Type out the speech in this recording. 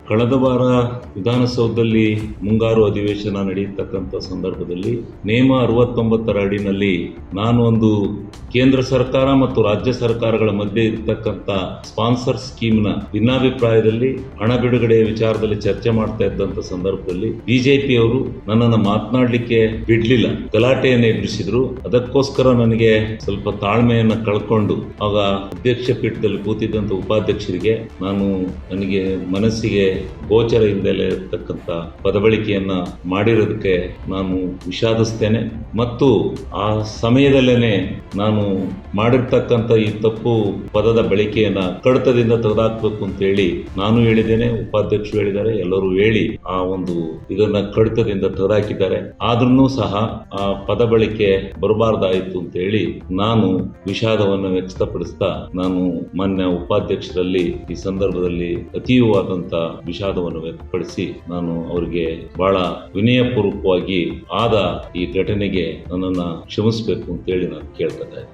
ಕಳೆದ ವಾರ ವಿಧಾನಸೌಧದಲ್ಲಿ ಮುಂಗಾರು ಅಧಿವೇಶನ ನಡೆಯತಕ್ಕಂಥ ಸಂದರ್ಭದಲ್ಲಿ ನೇಮ 69ರ ಅಡಿನಲ್ಲಿ ನಾನು ಒಂದು ಕೇಂದ್ರ ಸರ್ಕಾರ ಮತ್ತು ರಾಜ್ಯ ಸರ್ಕಾರಗಳ ಮಧ್ಯೆ ಇರತಕ್ಕಂಥ ಸ್ಪಾನ್ಸರ್ ಸ್ಕೀಮ್ನ ಭಿನ್ನಾಭಿಪ್ರಾಯದಲ್ಲಿ ಹಣ ಬಿಡುಗಡೆಯ ವಿಚಾರದಲ್ಲಿ ಚರ್ಚೆ ಮಾಡ್ತಾ ಇದ್ದಂಥ ಸಂದರ್ಭದಲ್ಲಿ ಬಿಜೆಪಿಯವರು ನನ್ನನ್ನು ಮಾತನಾಡಲಿಕ್ಕೆ ಬಿಡ್ಲಿಲ್ಲ, ಗಲಾಟೆಯನ್ನು ಎದುರಿಸಿದ್ರು. ಅದಕ್ಕೋಸ್ಕರ ನನಗೆ ಸ್ವಲ್ಪ ತಾಳ್ಮೆಯನ್ನು ಕಳ್ಕೊಂಡು ಆಗ ಅಧ್ಯಕ್ಷ ಪೀಠದಲ್ಲಿ ಕೂತಿದ್ದಂಥ ಉಪಾಧ್ಯಕ್ಷರಿಗೆ ನನಗೆ ಮನಸ್ಸಿಗೆ ಗೋಚರ ಇಲ್ಲದೆ ಇರತಕ್ಕಂಥ ಪದಬಳಿಕೆಯನ್ನ ಮಾಡಿರೋದಕ್ಕೆ ನಾನು ವಿಷಾದಿಸ್ತೇನೆ ಮತ್ತು ಆ ಸಮಯದಲ್ಲೇನೆ ನಾನು ಮಾಡಿರ್ತಕ್ಕಂಥ ಈ ತಪ್ಪು ಪದದ ಬಳಕೆಯನ್ನ ಕಡತದಿಂದ ತೆಗೆದುಹಾಕಬೇಕು ಅಂತ ಹೇಳಿ ನಾನು ಹೇಳಿದ್ದೇನೆ, ಉಪಾಧ್ಯಕ್ಷರು ಹೇಳಿದ್ದಾರೆ, ಎಲ್ಲರೂ ಹೇಳಿ ಆ ಒಂದು ಇದನ್ನ ಕಡತದಿಂದ ತೆಗೆದುಹಾಕಿದ್ದಾರೆ. ಆದ್ರೂ ಸಹ ಆ ಪದ ಬಳಕೆ ಬರಬಾರ್ದಾಯಿತು ಅಂತ ಹೇಳಿ ನಾನು ವಿಷಾದವನ್ನು ವ್ಯಕ್ತಪಡಿಸ್ತಾ ನಾನು ಮಾನ್ಯ ಉಪಾಧ್ಯಕ್ಷರಲ್ಲಿ ಈ ಸಂದರ್ಭದಲ್ಲಿ ಅತೀವವಾದಂತ ವಿಷಾದವನ್ನು ವ್ಯಕ್ತಪಡಿಸಿ ನಾನು ಅವರಿಗೆ ಬಹಳ ವಿನಯಪೂರ್ವಕವಾಗಿ ಆದ ಈ ಘಟನೆಗೆ ನನ್ನನ್ನು ಕ್ಷಮಿಸಬೇಕು ಅಂತ ಹೇಳಿ ನಾನು ಕೇಳ್ತಾ ಇದ್ದೇನೆ.